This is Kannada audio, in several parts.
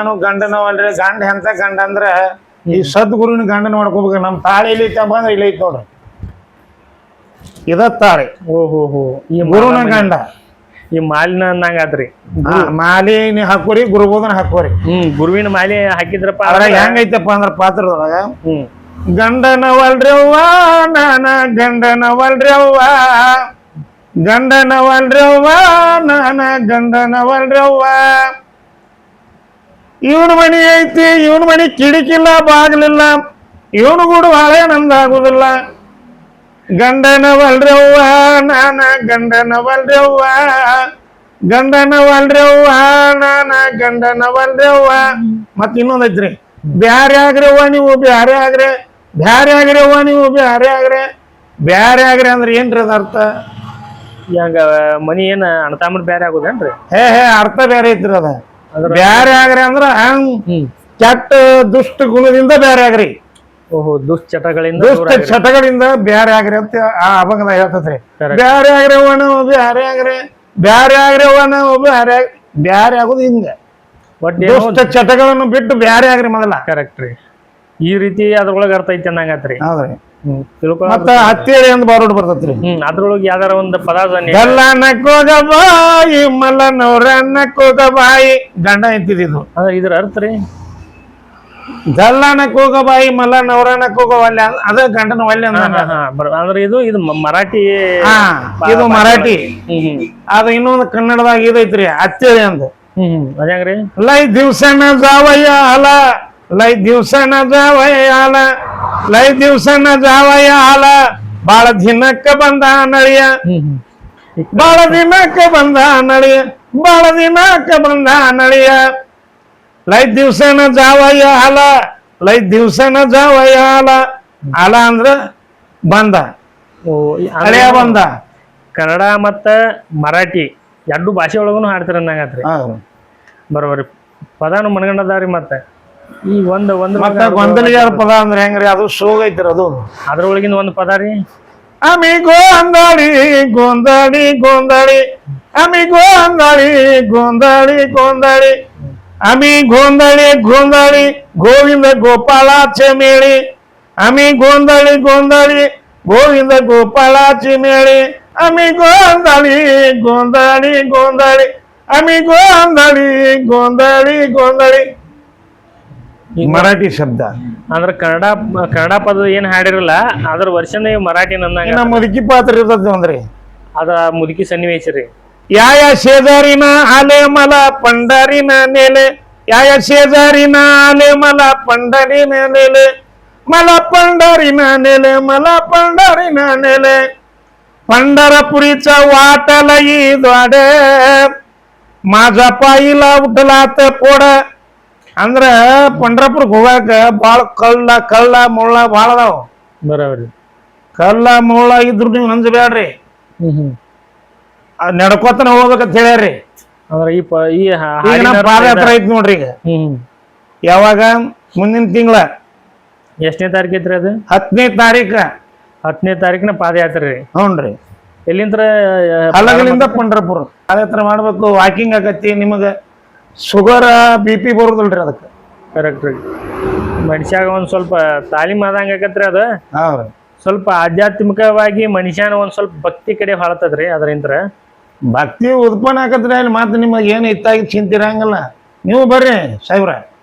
ನಾನು ಗಂಡನವಲ್ರಿ ಗಂಡ ಎಂತ ಗಂಡ ಅಂದ್ರ ಈ ಸದ್ಗುರುವಿನ ಗಂಡನ ಮಾಡ್ಕೋಬೇಕು. ನಮ್ ತಾಳಿ ಇಲ್ಲಿ ಐತೆ ಬಂದ್ರೆ ಇಲ್ಲಿ ಐತಿ ನೋಡ್ರಿ, ಇದ ತಾಳಿ. ಓಹೋ ಈ ಗುರುನ ಗಂಡ ಈ ಮಾಲಿನ ಅನ್ನಂಗಾತ್ರಿ. ಮಾಲಿನ ಹಾಕೋರಿ, ಗುರುಬೋಧನ ಹಾಕೋರಿ. ಗುರುವಿನ ಮಾಲಿ ಹಾಕಿದ್ರಪ್ಪ ಅದ್ರಾಗ ಹೆಂಗೈತಪ್ಪ ಅಂದ್ರ ಪಾತ್ರದೊಳಗ ಗಂಡನವಲ್ರವ್ವ ನಾನ ಗಂಡನವಲ್ರವ್ವ, ಗಂಡನವಲ್ರವ್ವ ನಾನ ಗಂಡನವಲ್ರವ್ವ. ಇವನ ಮನಿ ಐತಿ, ಇವನ ಮನಿ ಕಿಡಿಕಿಲ್ಲ ಬಾಗ್ಲಿಲ್ಲ, ಇವನು ಕೂಡ ಹಳೆ ನಂದಾಗುದಿಲ್ಲ. ಗಂಡನವಲ್ರವ್ವ ನಾನ ಗಂಡನವಲ್ರವ್ವ, ಗಂಡನವಲ್ರವ್ವ ನಾನ ಗಂಡನವಲ್ರವ್ವ. ಮತ್ ಇನ್ನೊಂದೈತ್ರಿ, ಬ್ಯಾರೆ ಆಗ್ರವ್ವ ನೀವು ಬ್ಯಾರೆ ಆಗ್ರೆ, ಬ್ಯಾರೆ ಆಗ್ರವ್ವ ನೀವು ಬ್ಯಾರೆ ಆಗ್ರೆ. ಬ್ಯಾರೆ ಆಗ್ರೆ ಅಂದ್ರೆ ಏನ್ರಿ ಅದ ಅರ್ಥ? ಹಂಗ ಮನಿ ಏನ ಅಣ್ಣತಮ್ಮನ ಬ್ಯಾರೆ ಆಗುದೇನ್ರಿ? ಹೇ ಅರ್ಥ ಬೇರೆ ಐತ್ರಿ ಅದ. ಬ್ಯಾರೆ ಆಗ್ರಿ ಅಂದ್ರ ಕೆಟ್ಟ ದುಷ್ಟ ಗುಣದಿಂದ ಬ್ಯಾರೆ ಆಗ್ರಿ. ಓಹೋ, ದುಶ್ಚಟಗಳಿಂದ ಚಟಗಳಿಂದ ಬ್ಯಾರೆ ಆಗ್ರಿ ಅಂತ ಆ ಅಭಂಗದ ಹೇಳ್ತದ್ರಿ. ಬ್ಯಾರೆ ಆಗ್ರವ್ವ ನಾವು ಬ್ಯಾರೆ ಆಗ್ರೆ, ಬ್ಯಾರೆ ಆಗ್ರವ್ವ ನಾವು ಬ್ಯಾರೆ. ಬ್ಯಾರೆ ಆಗುದು ಹಿಂಗ, ದುಷ್ಟ ಚಟಗಳನ್ನು ಬಿಟ್ಟು ಬ್ಯಾರೆ ಆಗ್ರಿ ಮೊದಲ. ಕರೆಕ್ಟ್ ರೀ. ಈ ರೀತಿ ಅದ್ರೊಳಗ ಅರ್ಥ ಐತಿ ಅನ್ನಂಗಾತ್ರಿ. ಹೌದ್ರಿ. ಮತ್ತ ಹತ್ತೇಳಿ ಅಂತ ಬಾರೋಡ್ ಬರ್ತೈತ್ರಿ. ಅದ್ರೊಳಗೆ ಯಾವ್ದಾರ ಒಂದು ಪದ ಗಲ್ಲ ನಕ್ಕೋಗ ಬಾಯಿ ಮಲ್ಲನವ್ರ ನಕ್ಕೋಗ ಬಾಯಿ. ಗಂಡ ಎಂತಿದ್ದು ಇದ್ರ ಅರ್ಥ ರೀ. ಗಲ್ಲ ನಕ್ಕೋಗ ಬಾಯಿ ಮಲ್ಲನವ್ರ ನಕ್ಕೋಗ ಒಲ್ಲೆ, ಅದ ಗಂಡನ ಒಲ್ಲೆ ಅಂದ್ರೆ ಇದು ಮರಾಠಿ. ಇದು ಮರಾಠಿ. ಅದ ಇನ್ನೊಂದು ಕನ್ನಡದಾಗ ಇದೈತ್ರಿ ಹತ್ತೇಳಿ ಅಂತ. ಅದ್ಯಾಂಗ್ರಿ? ಲೈ ದಿವ್ಸನ ಜಾವಯ್ಯ ಅಲ, ಲೈ ದಿವ್ಸನ ಜಾವಯ್ಯ ಅಲ, ಲೈ ದಿವ್ಸನ ಜಾವಯ್ಯ ಅಲ. ಬಾಳ ದಿನಕ್ಕ ಬಂದ ನಳಿಯ, ಬಾಳ ದಿನಕ್ಕ ಬಂದ ನಳಿಯ, ಬಾಳ ದಿನಕ್ಕ ಬಂದ ನಳಿಯ. ಲೈ ದಿವ್ಸನ ಜಾವಯ್ಯ ಅಲ, ಲೈ ದಿವ್ಸನ ಜಾವಯ್ಯ ಅಲ. ಅಲ ಅಂದ್ರ ಬಂದ, ಹಳೆಯ ಬಂದ. ಕನ್ನಡ ಮತ್ತ ಮರಾಠಿ ಎರಡು ಭಾಷೆ ಒಳಗೂ ಹಾಡ್ತಾರ ಅನ್ನಂಗಾತ್ರಿ. ಬರೋಬರಿ. ಪದಾನು ಮನಗಂಡದಾವ್ರಿ. ಮತ್ತೆ ಈ ಒಂದು ಗೊಂದಲಿಗೆ ಪದ ಅಂದ್ರೆ ಹೆಂಗ್ರಿ? ಅದು ಶೋಗ ಐತ್ರಿ. ಅದು ಅದ್ರೊಳಗಿನ ಒಂದು ಪದ ರೀ. ಅಮಿ ಗೋಂದಳಿ ಗೋಂದಳಿ ಗೋಂದಳಿ, ಅಮಿ ಗೋಂದಳಿ ಗೋಂದಳಿ ಗೋಂದಳಿ, ಅಮಿ ಗೋಂದಳಿ ಗೋಂದಳಿ ಗೋವಿಂದ ಗೋಪಾಲ ಚಮೇಳಿ. ಅಮಿ ಗೋಂದಳಿ ಗೋಂದಳಿ ಗೋವಿಂದ ಗೋಪಾಲ ಚಮೇಳಿ. ಅಮಿ ಗೋಂದಳಿ ಗೋಂದಳಿ ಗೋಂದಳಿ, ಅಮಿ ಗೋಂದಳಿ ಗೋಂದಳಿ ಗೋಂದಳಿ. ಮರಾಠಿ ಶಬ್ದ ಅಂದ್ರ ಕನ್ನಡ ಪದ ಏನ್ ಹಾಡಿರಲ್ಲ ಅದ್ರ ವರ್ಷನೇ ಮರಾಠಿ ನನ್ನ ಮುದುಕಿ ಪಾತ್ರ ಇರ್ತದ ಅಂದ್ರಿ. ಅದ ಮುದುಕಿ ಸನ್ನಿವೇಶ ರೀ. ಯಾಯ ಶೇಜಾರಿನ ಆಲೆ ಮಲ ಪಂಡರಿನ ನೆಲೆ, ಯಾಯ ಶೇಜಾರಿನ ಆಲೆ ಮಲ ಪಂಡರಿನ ನೆಲೆ, ಮಲ ಪಂಡರಿನ ನೆಲೆ, ಮಲ ಪಂಡರಿನ ನೆಲೆ. पंढरपुरीचा वाटला द्वाडे माझा पायीला उठलात पोड. ಅಂದ್ರ ಪಂಢರಪುರಕ್ಕೆ ಹೋಗಾಕ ಬಾಳ ಕಳ್ಳ ಮುಳ್ಳ ಬಾಳ ಅದಾವ. ಬರೋಬರಿ. ಕಳ್ಳ ಮುಳ್ಳ ಇದ್ರು ನೀವು ಅಂಜಬೇಡ್ರಿ, ನಡ್ಕೋತನ ಹೋಗ್ಬೇಕಂತ ಹೇಳ್ಯಾರಿ. ಅಂದ್ರ ಈಗ ಪಾದಯಾತ್ರೆ ಐತಿ ನೋಡ್ರಿ. ಈಗ ಯಾವಾಗ? ಮುಂದಿನ ತಿಂಗಳ ಎಷ್ಟನೇ ತಾರೀಕು ಐತ್ರಿ ಅದು? 10ನೇ ತಾರೀಕ. 10ನೇ ತಾರೀಕಿನ ಪಾದಯಾತ್ರೆ ರೀ. ಹ್ಞೂನ್ರಿ. ಎಲ್ಲಿಂದ? ಹಲಗಲಿಂದ ಪಂಢರಪುರ ಪಾದಯಾತ್ರೆ ಮಾಡ್ಬೇಕು. ವಾಕಿಂಗ್ ಆಗತ್ತಿ. ನಿಮಗ ಶುಗರ್ BP ಬರುದಿಲ್ರಿ ಅದಕ್ಕೆ. ಕರೆಕ್ಟ್ ರೀ. ಮನುಷ್ಯಾಗ ಒಂದ್ ಸ್ವಲ್ಪ ತಾಲೀಮ್ ಆದಂಗ ಆಗತ್ರಿ ಅದ. ಸ್ವಲ್ಪ ಆಧ್ಯಾತ್ಮಿಕವಾಗಿ ಮನುಷ್ಯನ ಒಂದ್ ಸ್ವಲ್ಪ ಭಕ್ತಿ ಕಡೆ ಹೊಳತದ್ರಿ. ಅದರಿಂದ ಭಕ್ತಿ ಉತ್ಪನ್ನ ಆಗತ್ರಿ. ಅಲ್ಲಿ ಮಾತ್ರ ನಿಮಗೆ ಏನು ಇತ್ತಾಗಿ ಚಿಂತಿರಂಗಲ್ಲ. ನೀವು ಬರ್ರಿ ಸಾಹೇಬ್ರ.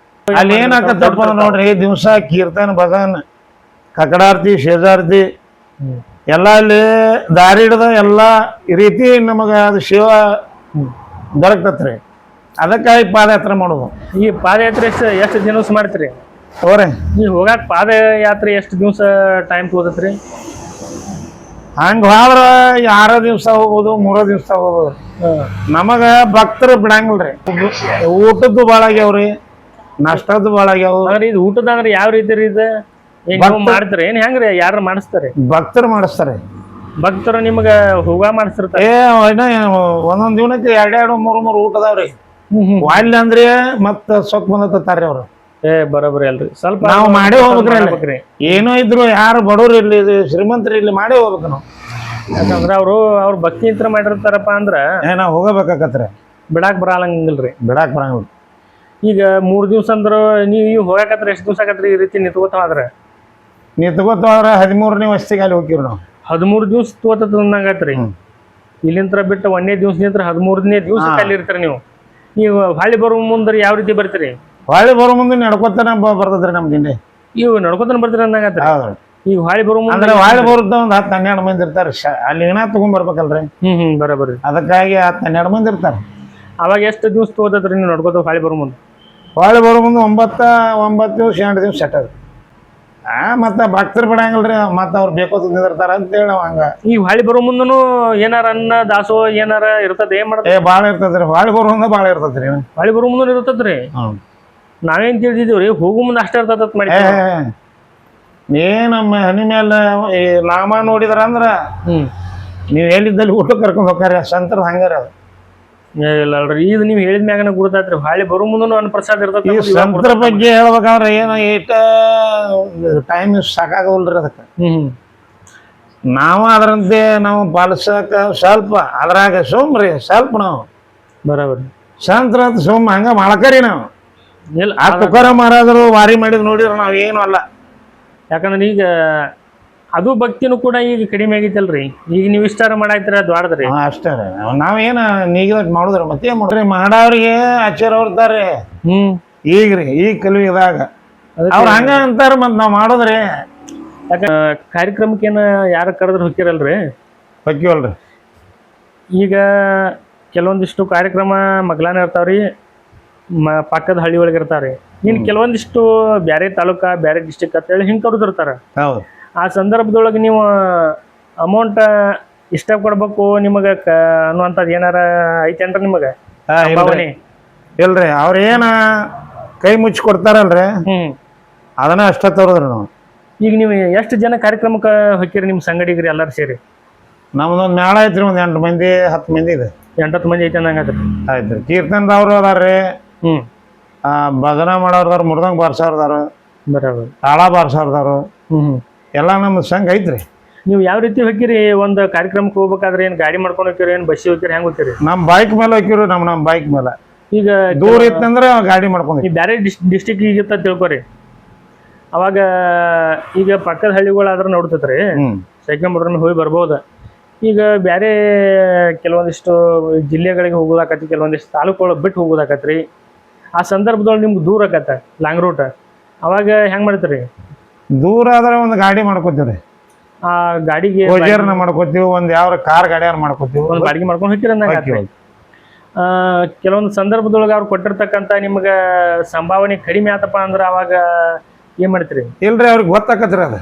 ಅಲ್ಲಿ ಏನ್ ಆಕತ್ತಪ್ಪ ನೋಡ್ರಿ, ದಿವ್ಸ ಕೀರ್ತನ ಭಜನ್ ಕಕಡಾರ್ತಿ ಶೇಜಾರ್ತಿ ಎಲ್ಲ ಅಲ್ಲಿ ದಾರಿ ಹಿಡ್ದ ಎಲ್ಲಾ ರೀತಿ ನಮಗ ಅದು ಸೇವಾ ದೊರಕತ್ರಿ. ಅದಕ್ಕಾಗಿ ಪಾದಯಾತ್ರೆ ಮಾಡೋದು. ಈ ಪಾದಯಾತ್ರೆ ಎಷ್ಟು ದಿವಸ ಮಾಡ್ತೀರಿ? ಅವ್ರೆ ನೀವು ಹೋಗಾಕ ಪಾದಯಾತ್ರೆ ಎಷ್ಟು ದಿವಸ ಟೈಮ್ ತಗೋತೈತ್ರಿ? ಹಂಗ ಹೋದ್ರ 6 ದಿವಸ ಹೋಗ್ಬೋದು, 3 ದಿವಸ ಹೋಗ್ಬೋದು. ನಮಗ ಭಕ್ತರು ಬಿಡಂಗಿಲ್ರಿ. ಊಟದ್ದು ಭಾಳ ಆಗ್ಯಾವ್ರಿ, ನಾಷ್ಟದ್ದು ಭಾಳ ಆಗ್ಯಾವ. ಇದು ಊಟದಂದ್ರೆ ಯಾವ ರೀತಿ ರೀ? ಇದು ಮಾಡ್ತಾರೆ ಏನ್ ಹೆಂಗ್ರಿ? ಯಾರು ಮಾಡಿಸ್ತಾರೆ? ಭಕ್ತರು ಮಾಡಿಸ್ತಾರೆ. ಭಕ್ತರು ನಿಮ್ಗ ಹೋಗ ಮಾಡಿಸ್ತಿರ್ತಾರೆ. ಒಂದೊಂದ್ ದಿನಕ್ಕೆ 2-2, 3-3 ಊಟ ಅದಾವ್ರಿ. ವಾಲ್ಯ ಅಂದ್ರೆ ಮತ್ತ ಸೊಕ್ ಬಂದತ್ತಾರ್ರಿ ಅವ್ರು. ಬರೋಬ್ರಿ ಅಲ್ರಿ. ಸ್ವಲ್ಪ ನಾವು ಮಾಡೇ ಹೋಗ್ಬೇಕ್ರಿ. ಏನೋ ಇದ್ರು ಯಾರು ಬಡವ್ರು ಇರ್ಲಿ ಶ್ರೀಮಂತರು ಇಲ್ಲಿ ಮಾಡೇ ಹೋಗ್ಬೇಕು ನಾವು. ಯಾಕಂದ್ರ ಅವ್ರು ಭಕ್ತಿ ಇಂತ್ರ ಮಾಡಿರ್ತಾರಪ್ಪ ಅಂದ್ರ ನಾವ್ ಹೋಗಬೇಕಾಕತ್ರಿ. ಬಿಡಾಕ್ ಬರಂಗಿಲ್ರಿ. ಬಿಡಾಕ್ ಬರಂಗಿಲ್ಲ. ಈಗ 3 ದಿವ್ಸ ಅಂದ್ರ ನೀವು ಹೋಗಾಕತ್ರ ಎಷ್ಟು ದಿವ್ಸ ಆಗತ್ರಿ ಈ ರೀತಿ ನಿಂತ್ಕೋತ ಹೋದ್ರ ನಿಂತ್ಕೋತವ್ರ 13ನೇ ವರ್ಷಕ್ಕೆ ಅಲ್ಲಿ ಹೋಗಿವ್ರಿ ನಾವು 13 ದಿವ್ಸ ತೋತದ ಅನ್ನಂಗತ್ರಿ ಇಲ್ಲಿಂತ್ರ ಬಿಟ್ಟು 1ನೇ ದಿವ್ಸ ನಿಂತ್ರ 13ನೇ ದಿವ್ಸಕ್ಕೆ ಅಲ್ಲಿ ಇರ್ತೀರಿ ನೀವು ಹೊಳ್ಳಿ ಬರೋ ಮುಂದ್ರೆ ಯಾವ ರೀತಿ ಬರ್ತೀರಿ ಹೊಳ್ಳಿ ಬರೋ ಮುಂದೆ ನಡ್ಕೊತಾನ ಬರ್ತದ್ರಿ ನಮ್ ದಿಂಡಿ ಇವು ನಡ್ಕೊತಾನ ಬರ್ತೀರಿ ಅನ್ನಂಗತ್ರಿ ಹೌದ್ರಿ ಈಗ ಹೊಳ್ಳಿ ಬರೋ ಮುಂದೆ ಅಂದ್ರೆ ಹೊಳ್ಳಿ ಬರುತ್ತ ಒಂದ್ 10-12 ಮಂದಿ ಇರ್ತಾರ ಅಲ್ಲಿ ಏನ ತಗೊಂಡ್ಬರ್ಬೇಕಲ್ರಿ ಬರೋಬರ್ರಿ ಅದಕ್ಕಾಗಿ 10-12 ಮಂದಿ ಇರ್ತಾರ ಅವಾಗ ಎಷ್ಟು ದಿವ್ಸ ತೋತದ್ರಿ ನೀವು ನಡ್ಕೋತ ಹೊಳ್ಳಿ ಬರೋ ಮುಂದೆ ಹೊಳ್ಳಿ ಬರೋ ಮುಂದೆ 9 ದಿವ್ಸ 8 ದಿವ್ಸ ಸೆಟ್ ಮತ್ತೆ ಭಕ್ತರು ಬಿಡಂಗಿಲ್ರಿ ಮತ್ತೆ ಅವ್ರು ಬೇಕೋತ ನಿಂದಿರ್ತಾರ ಅಂತೇಳಿ ನಾವ್ ಹಂಗ ಈ ಹೊಳ್ಳಿ ಬರೋ ಮುಂದನು ಏನಾರ ಅನ್ನ ದಾಸೋ ಏನಾರ ಇರ್ತದ ಏನ್ ಮಾಡ್ತಾರೆ ಭಾಳ ಇರ್ತದ್ರಿ ಹೊಳ್ಳಿ ಬರೋ ಮುಂದೆ ಭಾಳ ಇರ್ತದ್ರಿ ಹೊಳ್ಳಿ ಬರೋ ಮುಂದೆ ಇರ್ತದ್ರಿ ನಾವೇನ್ ತಿಳಿದಿದ್ದೀವ್ರಿ ಹೋಗು ಮುಂದೆ ಅಷ್ಟೇ ಇರ್ತದ ಮಾಡಿ ನಮ್ಮ ಹನಿ ಮೇಲೆ ಈ ನಾಮ ನೋಡಿದ್ರ ಅಂದ್ರ ನೀವ್ ಹೇಳಿದ್ದಲ್ಲಿ ಊಟ ಕರ್ಕೊಂಡ್ ಹೋಗ್ತಾರ ಸಂತರ ಹಂಗಾರ ಅದು ಇಲ್ಲಲ್ರಿ ಇದು ನೀವು ಹೇಳಿದ ಮ್ಯಾಗನ ಗುರುತಾತ್ರಿ ಹೊಳ್ಳಿ ಬರೋ ಮುಂದನು ಅನ್ನ ಪ್ರಸಾದ ಇರ್ತದ ಈ ಸಂತರ ಬಗ್ಗೆ ಹೇಳ್ಬೇಕಂದ್ರ ಏನೋ ಏಟ ಟೈಮ್ ಸಾಕಾಗಲ್ರಿ ಅದಕ್ಕೆ ನಾವು ಅದರಂತೆ ನಾವು ಪಾಲಿಸಕ ಸ್ವಲ್ಪ ಅದ್ರಾಗ ಸುಮ್ರಿ ಸ್ವಲ್ಪ ನಾವು ಬರೋಬರಿ ಸಂತರ ಅಂತ ಸುಮ್ಮ ಹಂಗ ಮಾಡಕರಿ ನಾವು ಇಲ್ಲ ಆ ತುಕಾರ ಮಾರಾದ್ರು ವಾರಿ ಮಾಡಿದ್ ನೋಡಿದ್ರ ನಾವ್ ಏನು ಅಲ್ಲ ಯಾಕಂದ್ರೆ ಈಗ ಅದು ಭಕ್ತಿನೂ ಕೂಡ ಈಗ ಕಡಿಮೆ ಆಗೈತಲ್ರಿ ಈಗ ನೀವು ಇಷ್ಟಾರ ಮಾಡಾಯ್ತಿರ ದ್ವಾಡದ್ರಿ ಅಷ್ಟೇ ರೀ ನಾವೇನ ನೀಗಿದ ಮಾಡುದ್ರ ಮತ್ತೆ ಮಾಡ್ರಿ ಮಾಡವ್ರಿಗೆ ಆಚಾರ ಅವ್ರತಾರೆ ಈಗ್ರಿ ಈ ಕಲಿಯುಗದಾಗ ಅವ್ರ ಹಂಗ ಅಂತಾರ ಮತ್ ನಾವ್ ಮಾಡೋದ್ರಿ ಯಾಕ ಕಾರ್ಯಕ್ರಮಕ್ಕೇನ ಯಾರ ಕರೆದ್ರೆ ಹೊಕ್ಕಿರಲ್ರಿ ಹೊಕ್ಕಿವಲ್ರಿ ಈಗ ಕೆಲವೊಂದಿಷ್ಟು ಕಾರ್ಯಕ್ರಮ ಮಗ್ಲಾನ ಇರ್ತಾವ್ರಿ ಪಕ್ಕದ ಹಳ್ಳಿ ಒಳಗೆ ಇರ್ತಾವ್ರಿ ಇನ್ನು ಕೆಲವೊಂದಿಷ್ಟು ಬ್ಯಾರೆ ತಾಲೂಕಾ ಬ್ಯಾರೆ ಡಿಸ್ಟಿಕ್ ಅಂತೇಳಿ ಹಿಂಗೆ ಕರೆದಿರ್ತಾರ ಹೌದು ಆ ಸಂದರ್ಭದೊಳಗೆ ನೀವು ಅಮೌಂಟ್ ಇಷ್ಟ ಕೊಡ್ಬೇಕು ನಿಮಗೆ ಅನ್ನುವಂಥದ್ದು ಏನಾರ ಐತೇನ್ರಿ ನಿಮಗೆ ಇಲ್ರಿ ಅವ್ರೇನ ಕೈ ಮುಚ್ಚಿ ಕೊಡ್ತಾರಲ್ರಿ ಅದನ್ನ ಅಷ್ಟ ತರೋದ್ರಿ ನಾವು ಈಗ ನೀವು ಎಷ್ಟು ಜನ ಕಾರ್ಯಕ್ರಮಕ್ಕೆ ಹೊಕ್ಕಿರಿ ನಿಮ್ಮ ಸಂಗಡಿಗ್ರಿ ಎಲ್ಲರೂ ಸೇರಿ ನಮ್ದೊಂದು ಮೇಳ ಐತ್ರಿ ಒಂದ್ 8 ಮಂದಿ 10 ಮಂದಿ ಇದೆ 8-10 ಮಂದಿ ಐತೆ ಅನ್ನಂಗತ್ರಿ ಆಯ್ತ್ರಿ ಕೀರ್ತನದವ್ರು ಅದಾರ್ರಿ ಭಜನ ಮಾಡೋರ್ದಾರ ಮುರ್ದಂಗ್ ಬಾರ್ಸವ್ರದಾರು ಬರೋಬರ್ ತಾಳ ಬಾರ್ಸವ್ರದಾರು ಎಲ್ಲ ನಮ್ಮ ಸಂಘ ಐತ್ರಿ ನೀವು ಯಾವ ರೀತಿ ಹೋಗಿರಿ ಒಂದು ಕಾರ್ಯಕ್ರಮಕ್ಕೆ ಹೋಗ್ಬೇಕಾದ್ರೆ ಏನು ಗಾಡಿ ಮಾಡ್ಕೊಂಡು ಹೋಗ್ತೀರಿ ಏನು ಬಸ್ಸಿ ಹೋಗ್ತೀರಿ ಹೆಂಗೆ ಹೋಗ್ತೀರಿ ನಮ್ಮ ಬೈಕ್ ಮೇಲೆ ಹೋಗ್ತೀರಿ ನಮ್ಮ ಬೈಕ್ ಮೇಲೆ ಈಗ ದೂರ ಇತ್ತಂದ್ರೆ ಗಾಡಿ ಮಾಡ್ಕೊಂಡು ಈ ಬೇರೆ ಡಿಸ್ಟಿಕ್ ಈಗಿತ್ತ ತಿಳ್ಕೊರಿ ಅವಾಗ ಈಗ ಪಕ್ಕದ ಹಳ್ಳಿಗಳಾದ್ರೆ ನೋಡ್ತೈತ್ರಿ ಸೈಕಲ್ ಮೋಟ್ರನ್ನ ಹೋಗಿ ಬರ್ಬೋದು ಈಗ ಬೇರೆ ಕೆಲವೊಂದಿಷ್ಟು ಜಿಲ್ಲೆಗಳಿಗೆ ಹೋಗೋದಾಕತಿ ಕೆಲವೊಂದಿಷ್ಟು ತಾಲೂಕುಗಳು ಬಿಟ್ಟು ಹೋಗೋದಾಕತ್ರಿ ಆ ಸಂದರ್ಭದೊಳಗೆ ನಿಮ್ಗೆ ದೂರ ಆಕತ್ತ ಲಾಂಗ್ ರೂಟ್ ಅವಾಗ ಹೆಂಗೆ ಮಾಡ್ತೀರಿ ದೂರ ಆದ್ರೆ ಒಂದು ಗಾಡಿ ಮಾಡ್ಕೋತೀವ್ರಿ ಆ ಗಾಡಿಗೆ ಗೋಜರ್ನ ಮಾಡ್ಕೋತೀವಿ ಒಂದು ಯಾವ ಕಾರ್ ಗಾಡಿಯಾರ ಮಾಡ್ಕೋತೀವಿ ಒಂದು ಬಾಡಿಗೆ ಮಾಡ್ಕೊಂಡು ಹೋಗ್ತೀರಿ ಅಂದಂಗೆ ಕೆಲವೊಂದು ಸಂದರ್ಭದೊಳಗೆ ಅವ್ರು ಕೊಟ್ಟಿರ್ತಕ್ಕಂಥ ನಿಮ್ಗೆ ಸಂಭಾವನೆ ಕಡಿಮೆ ಆತಪ್ಪ ಅಂದ್ರೆ ಅವಾಗ ಏನ್ ಮಾಡ್ತೀರಿ ಇಲ್ರಿ ಅವ್ರಿಗೆ ಗೊತ್ತಾಕತ್ರಿ ಅದು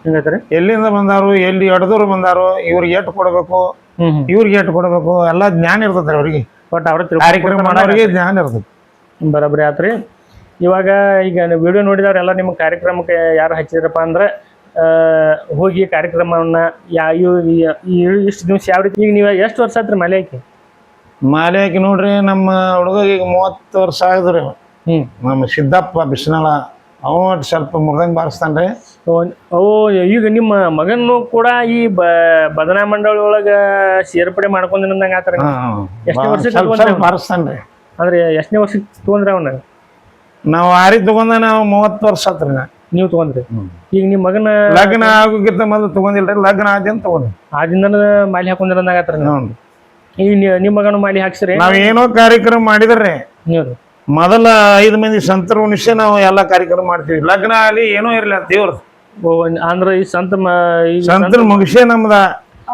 ಹೆಂಗೈತ್ರಿ ಎಲ್ಲಿಂದ ಬಂದಾರು ಎಲ್ಲಿ ಎಡದವ್ರು ಬಂದಾರು ಇವ್ರಿಗೆ ಎಷ್ಟು ಕೊಡ್ಬೇಕು ಇವ್ರಿಗೆ ಎಷ್ಟು ಕೊಡ್ಬೇಕು ಎಲ್ಲ ಜ್ಞಾನ ಇರ್ತದ್ರಿ ಅವ್ರಿಗೆ ಬಟ್ ಅವ್ರ ಕಾರ್ಯಕ್ರಮ ಮಾಡೋರಿಗೆ ಜ್ಞಾನ ಇರ್ತದೆ ಬರೋಬ್ಬರಿ ಆತ್ರಿ ಇವಾಗ ಈಗ ವಿಡಿಯೋ ನೋಡಿದವ್ರೆಲ್ಲ ನಿಮ್ಮ ಕಾರ್ಯಕ್ರಮಕ್ಕೆ ಯಾರು ಹಚ್ಚಿದ್ರಪ್ಪ ಅಂದ್ರೆ ಹೋಗಿ ಕಾರ್ಯಕ್ರಮವನ್ನ ಇಷ್ಟು ದಿವಸ ಯಾವ ರೀತಿ ಈಗ ನೀವು ಎಷ್ಟು ವರ್ಷ ಆತ್ರಿ ಮಾಲೆ ಹಾಕಿ ಮಾಲೆ ಹಾಕಿ ನೋಡ್ರಿ ನಮ್ಮ ಹುಡುಗ ಈಗ 30 ವರ್ಷ ಆಗಿದ್ರಿ ನಮ್ಮ ಸಿದ್ದಪ್ಪ ಬಿಸ್ನಾಳ ಅವ ಸ್ವಲ್ಪ ಮುರ್ದಂಗ್ ಬಾರಿಸ್ತಾನ್ರಿ ಓ ಈಗ ನಿಮ್ಮ ಮಗನ್ನು ಕೂಡ ಈ ಭಜನಾ ಮಂಡಳಿ ಒಳಗ ಸೇರ್ಪಡೆ ಮಾಡ್ಕೊಂಡ್ ಆತರ ಎಷ್ಟನೇ ವರ್ಷ ಬಾರಿಸ್ತಾನ್ರಿ ಅಂದ್ರೆ ಎಷ್ಟನೇ ವರ್ಷಕ್ಕೆ ತಗೊಂಡ್ರಿ ಅವನ ನಾವು ಆರಿ ತಗೊಂಡ ನಾವು 30 ವರ್ಷ ಆತ್ರಿ ನೀವು ತಗೊಂಡ್ರಿ ಈಗ ನಿಮ್ಮ ಮಗನ ಲಗ್ನ ಆಗೋಕ್ಕಿಂತ ಮೊದಲು ತಗೊಂಡಿಲ್ರಿ ಲಗ್ನ ಆದ್ಯಂತ ತಗೊಂಡ್ರಿ ಆದಿಂದ ಮಾಲಿ ಹಾಕೊಂಡ್ರಂದಾಗತ್ರ ಈಗ ನಿಮ್ಮ ಮಗನ ಮಾಲಿ ಹಾಕ್ಸಿರಿ ನಾವ್ ಏನೋ ಕಾರ್ಯಕ್ರಮ ಮಾಡಿದ್ರಿ ನೀವು ಮೊದಲ 5 ಮಂದಿ ಸಂತರ ಉಣಿಸಿ ನಾವು ಎಲ್ಲಾ ಕಾರ್ಯಕ್ರಮ ಮಾಡ್ತೀವಿ ಲಗ್ನ ಅಲ್ಲಿ ಏನೋ ಇರ್ಲಿ ಅಂತ ದೇವ್ರ ಅಂದ್ರೆ ಈ ಸಂತರ ಮುಗಿಸೇ ನಮ್ದ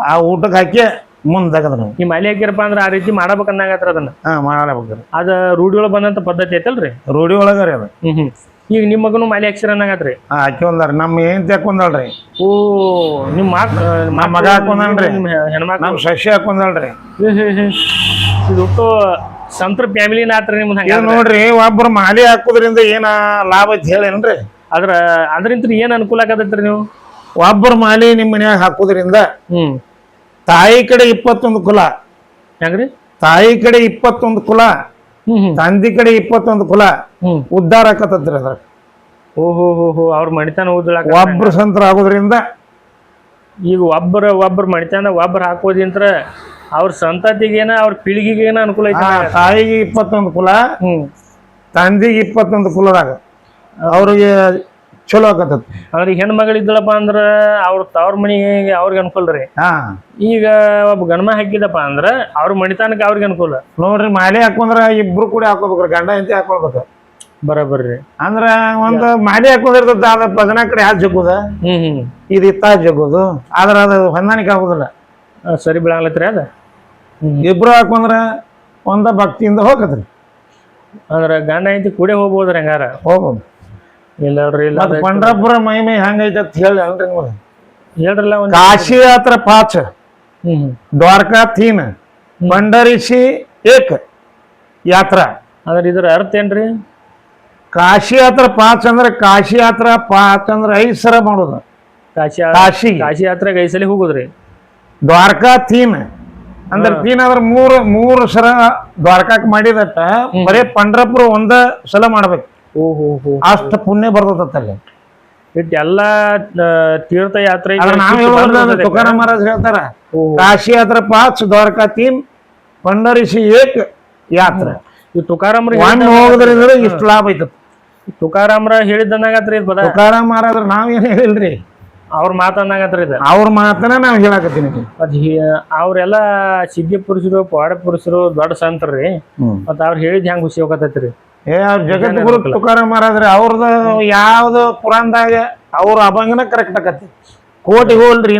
ಆ ಊಟಕ್ಕೆ ಹಾಕಿ ಮುಂದಾಗದ್ರ ಈ ಮಾಲಿ ಹಾಕಿರಪ್ಪ ಅಂದ್ರೆ ಆ ರೀತಿ ಮಾಡಬೇಕನ್ನಾಗತ್ರ ಅದನ್ನ ಮಾಡಬೇಕ್ರಿ ಅದ ರೂಢಿ ಒಳಗೆ ಬಂದಂತ ಪದ್ಧತಿ ಐತಲ್ರಿ ರೂಢಿ ಒಳಗರಿ ಅದು ಈಗ ನಿಮ್ಮ ಮಗನು ಮಾಲಿ ಹಾಕ್ಸಿರ ಅನ್ನಂಗಾತ್ರಿ ಹಾಕಿ ಒಂದಾರ ನಮ್ಮ ಹೆಂಡತಿ ಹಾಕೊಂಡಲ್ರಿ ಓ ನಿಮ್ಮ ಮಗ ಹಾಕೊಂಡಲ್ರಿ ಹೆಣ್ಮಕ್ಳು ನಮ್ ಸಸ್ಯ ಹಾಕೊಂಡಲ್ರಿ ಇದು ಸಂತರ ಫ್ಯಾಮಿಲಿನ ಆತ್ರಿ ನಿಮ್ದು ನೋಡ್ರಿ ಒಬ್ರು ಮಾಲಿ ಹಾಕೋದ್ರಿಂದ ಏನ ಲಾಭ ಐತಿ ಹೇಳೇನ್ರಿ ಅದ್ರಿಂದ ಏನ್ ಅನುಕೂಲ ಆಗತೈತ್ರಿ ನೀವು ಒಬ್ಬರು ಮಾಲಿ ನಿಮ್ ಮನ್ಯಾಗ ಹಾಕೋದ್ರಿಂದ ತಾಯಿ ಕಡೆ 21 ಕುಲ ಹೆಂಗ್ರಿ ತಾಯಿ ಕಡೆ 21 ಕುಲ ತಂದಿ ಕಡೆ 21 ಕುಲ ಉದ್ಧಾರ ಆಕತ್ತದ್ರಿ ಅದ್ರ ಓಹೋ ಅವ್ರ ಮಣಿತನ ಉದ್ದಳಾಕ ಒಬ್ರು ಸಂತರ ಆಗೋದ್ರಿಂದ ಈಗ ಒಬ್ಬರ ಮಣಿತನ ಒಬ್ರು ಹಾಕೋದಿಂತ್ರ ಅವ್ರ ಸಂತತಿಗೇನ ಅವ್ರ ಪೀಳಿಗೆಗೇನ ಅನುಕೂಲ ಐತಿ ತಾಯಿಗೆ 21 ಕುಲ ತಂದಿಗೆ 21 ಕುಲದಾಗ ಅವ್ರಿಗೆ ಚಲೋ ಆಕತ್ತದ. ಅವ್ರಿಗೆ ಹೆಣ್ಣು ಮಗಳಿದ್ದಳಪ್ಪ ಅಂದ್ರ ಅವ್ರ ತವ್ರ ಮನಿಗೆ ಅವ್ರಿಗೆ ಅನುಕೂಲ ರೀ. ಹಾ ಈಗ ಒಬ್ಬ ಗಂಡ ಹಾಕಿದಪ್ಪ ಅಂದ್ರ ಅವ್ರ ಮಣಿತಾನಕ್ಕೆ ಅವ್ರಿಗೆ ಅನುಕೂಲ ನೋಡ್ರಿ. ಮಾಲೆ ಹಾಕೊಂಡ್ರ ಇಬ್ರು ಕೂಡ ಹಾಕೋಬೇಕ್ರಿ, ಗಂಡ ಹೆಂಡತಿ ಹಾಕೊಳ್ಬೇಕು. ಬರಬರ್ರಿ. ಅಂದ್ರ ಒಂದು ಮಾಲೆ ಹಾಕೋದಿರ್ತದ, ಅದ ಭಜನಾ ಕಡೆ ಹಾಕಿ ಜಗ್ಗುದ, ಇದು ಇತ್ತ ಜಗ್ಗುದು, ಆದ್ರ ಅದು ಹೊಂದಾಣಿಕೆ ಆಗುದಿಲ್ಲ. ಸರಿ ಬೀಳಾಗ್ಲತ್ರಿ ಅದ. ಇಬ್ರು ಹಾಕೊಂಡ್ರ ಒಂದ ಭಕ್ತಿಯಿಂದ ಹೋಗತ್ರಿ. ಅಂದ್ರ ಗಂಡ ಹೆಂಡತಿ ಕೂಡೆ ಹೋಗ್ಬೋದ್ರಿ ಹಂಗಾರ. ಹೋಗ್ಬೋದು. ಇಲ್ಲ ನೋಡ್ರಿ. ಇಲ್ಲ ಪಂಡ್ರಾಪುರ ಮಹಿಮೆ ಹೆಂಗೈತೆ ಅಂತ ಹೇಳಿ ಅಲ್ರಿ ನಿಮ್ಗೆ. ಹೇಳ್ರಲ್ಲ. ಕಾಶಿ ಯಾತ್ರ ಪಾಚ, ದ್ವಾರಕಾ ತೀನ್, ಪಂಡರಿಸಿ ಏಕ್ ಯಾತ್ರಾ. ಅಂದ್ರೆ ಇದ್ರ ಅರ್ಥ ಏನ್ರಿ? ಕಾಶಿ ಯಾತ್ರ ಪಾಚ್ ಅಂದ್ರೆ ಕಾಶಿ ಯಾತ್ರ ಪಾಚ್ ಅಂದ್ರೆ 5 ಸರ ಮಾಡೋದು. ಕಾಶಿ ಕಾಶಿ ಯಾತ್ರೆಗೆ 5 ಸಲ ಹೋಗುದ್ರಿ. ದ್ವಾರಕಾ ತೀನ್ ಅಂದ್ರೆ ತೀನ್ ಅಂದ್ರೆ ಮೂರು ಸರ ದ್ವಾರಕಾಕ್ ಮಾಡಿದಟ್ಟ ಬರೇ ಪಂಡ್ರಪುರ ಒಂದ ಸಲ ಮಾಡ್ಬೇಕು. ಅಷ್ಟ ಪುಣ್ಯ ಬರ್ತದಲ್ಲಿ. ಎಲ್ಲಾ ತೀರ್ಥ ಯಾತ್ರೆ ತುಕಾರಾಮ್ ಮಹಾರಾಜ್ ಹೇಳ್ತಾರ, ಕಾಶಿ ಯಾತ್ರ ಪಾಚ್, ದ್ವಾರಕಾ ತೀನ್, ಪಂಡರಿಸಿ ಏಕ್ ಯಾತ್ರೆ. ಈ ತುಕಾರಾಮ್ರ ಹೋಗೋದ್ರಿಂದ ಇಷ್ಟು ಲಾಭ ಐತ. ತುಕಾರಾಮ್ರ ಹೇಳಿದ್ದನ್ನಾಗತ್ರಿ ಇದು. ತುಕಾರಾಮ್ ಮಹಾರಾಜ್ ನಾವೇನ್ ಹೇಳಿಲ್ರಿ, ಅವ್ರ ಮಾತನ್ನಾಗತ್ರಿ ಇದು. ಅವ್ರ ಮಾತನ್ನ ನಾವ್ ಹೇಳಕತ್ತೀನಿ. ಅವ್ರೆಲ್ಲ ಸಿದ್ಧಿ ಪುರುಷರು, ಪವಾಡ ಪುರುಷರು, ದೊಡ್ಡ ಸಂತರ್ರಿ. ಮತ್ತ ಅವ್ರು ಹೇಳಿದ್ ಹೆಂಗ್ ಖುಷಿ ಹೋಗತೈತ್ರಿ. ಅವ್ರ ಜಗದ್ಗುರು ತುಕಾರಾಮ್ ಮಹಾರಾಜ್ರಿ ಅವ್ರದ ಯಾವ್ದು ಪುರಾಣದಾಗ ಅವ್ರ ಅಭಂಗನ ಕರೆಕ್ಟ್ ಆಕತಿ. ಕೋಟಿ ಹೋಲ್ರಿ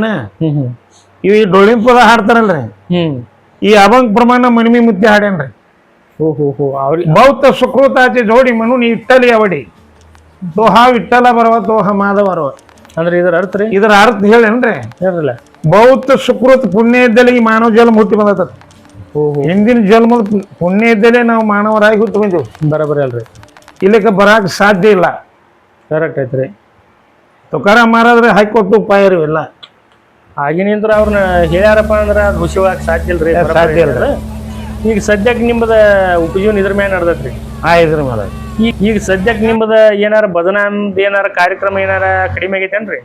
ಇವ್ ಡೊಳಿಂಪದ ಹಾಡ್ತಾರಲ್ರಿ, ಈ ಅಭಂಗ ಪ್ರಮಾಣ ಮಣಿಮಿ ಮುದ್ದೆ ಹಾಡೇನ್ರಿ. ಬೌದ್ಧ ಸುಕೃತಾಚೆ ಜೋಡಿ ಮನು ನೀ ಇಟ್ಟಲಿ ಅವಡಿ, ದೋಹ ವಿಠಲ ಬರವ ದೋಹ ಮಾಧವ ಬರವ. ಅಂದ್ರೆ ಇದರ ಅರ್ಥ ರೀ? ಇದರ ಅರ್ಥ ಹೇಳೇನ್ರಿ? ಹೇಳಿಲ್ಲ. ಬೌದ್ಧ ಸುಕೃತ್ ಪುಣ್ಯ ಇದ್ದಲ್ಲಿ ಈ ಮಾನವ ಜನ್ಮ ಹುಟ್ಟಿ ಬಂದತ. ಹಿಂದಿನ ಜನ್ಮದ ಪುಣ್ಯ ಇದ್ದಲ್ಲೇ ನಾವು ಮಾನವರಾಗಿ ಹುಟ್ಟು ಬಂದೆವು. ಬರಬರಿ ಅಲ್ರಿ, ಇಲ್ಲಿಕ ಬರಾಕ್ ಸಾಧ್ಯ ಇಲ್ಲ. ಕರೆಕ್ಟ್ ಐತ್ರಿ. ತುಕಾರಾಮ್ ಮಹಾರಾಜ್ರೆ ಹಾಕಿಕೊಟ್ಟು ಉಪಾಯ ಇವೆಲ್ಲ. ಆಗಿನಿಂದ್ರ ಅವ್ರನ್ನ ಹೇಳ್ಯಾರಪ್ಪ ಅಂದ್ರ ಅದು ಖುಷಿಯಾಗಕ್ ಸಾಧ್ಯ ಇಲ್ರಿ. ಸಾಧ್ಯ ಇಲ್ರಿ. ಈಗ ಸದ್ಯಕ್ಕೆ ನಿಮ್ಮದ ಉಪಜೀವನ ಇದ್ರ ಮ್ಯಾಗ ನಡ್ದೈತ್ರಿ. ಇದ್ರ ಮೇಲೆ ಈಗ ಸದ್ಯಕ್ಕೆ ನಿಮ್ಮದ ಏನಾರ ಭಜನಾಂದ್ ಏನಾರ ಕಾರ್ಯಕ್ರಮ ಏನಾರ ಕಡಿಮೆ ಆಗೈತೇನ್ರಿ?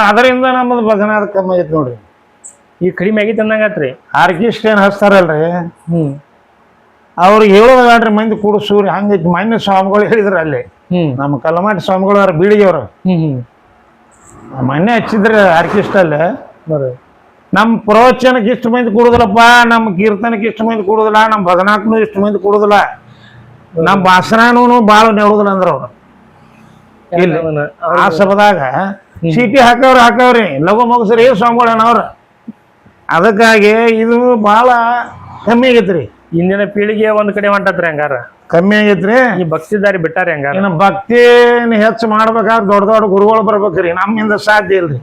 ಅದರಿಂದ ನಮ್ಮದು ಭಜನಾದ ಕಮ್ಮಿ ಆಗೈತಿ ನೋಡ್ರಿ. ಈಗ ಕಡಿಮೆ ಆಗೈತೆ ಅನ್ನಂಗತ್ರಿ. ಆರ್ಕೆಸ್ಟ್ರಾ ಏನ್ ಹಚ್ತಾರಲ್ರಿ, ಅವ್ರಿಗೆ ಹೇಳೋದಾಡ್ರಿ ಮಂದಿ ಕೂಡಿಸೂರಿ ಹಂಗೈತಿ. ಮಾನ್ಯ ಸ್ವಾಮಿಗಳು ಹೇಳಿದ್ರ ಅಲ್ಲಿ, ನಮ್ಮ ಕಲ್ಲಮಾಟಿ ಸ್ವಾಮಿಗಳು ಅವ್ರ ಬೀಳಿಗೆವ್ರು ಮೊನ್ನೆ ಹಚ್ಚಿದ್ರಿ ಆರ್ಕೆಸ್ಟ್ರಾ ಅಲ್ಲಿ. ನಮ್ಮ ಪ್ರವಚನಕ್ಕೆ ಇಷ್ಟು ಮಂದಿ ಕೂಡುದಿಲ್ಲಪ್ಪ, ನಮ್ಮ ಕೀರ್ತನಕ್ಕೆ ಇಷ್ಟು ಮಂದಿ ಕೂಡುದಿಲ್ಲ, ನಮ್ಮ ಭಜನಾಕ್ನು ಇಷ್ಟು ಮಂದಿ ಕೂಡುದಿಲ್ಲ, ನಮ್ಮ ಭಾಷಣನೂ ಭಾಳ ನೆಡುದಿಲ್ಲ ಅಂದ್ರ ಅವ್ರು. ಇಲ್ಲಿ ಆ ಸಭದಾಗ ಚೀಟಿ ಹಾಕವ್ರಿ ಲಘು ಮುಗಿಸ್ರಿ ಸ್ವಾಮಿಗಳು ಅನ್ನವ್ರ. ಅದಕ್ಕಾಗಿ ಇದು ಭಾಳ ಕಮ್ಮಿ ಆಗೈತ್ರಿ. ಇಂದಿನ ಪೀಳಿಗೆ ಒಂದ್ ಕಡೆ ಹೊಂಟತ್ರಿ ಹಂಗಾರ. ಕಮ್ಮಿ ಆಗೈತ್ರಿ. ಈ ಭಕ್ತಿದಾರಿ ಬಿಟ್ಟಾರಿ ಹಂಗಾರ. ಭಕ್ತಿ ಹೆಚ್ಚು ಮಾಡ್ಬೇಕಾದ್ರೆ ದೊಡ್ಡ ದೊಡ್ಡ ಗುರುಗಳು ಬರ್ಬೇಕ್ರಿ, ನಮ್ಮಿಂದ ಸಾಧ್ಯ ಇಲ್ರಿ.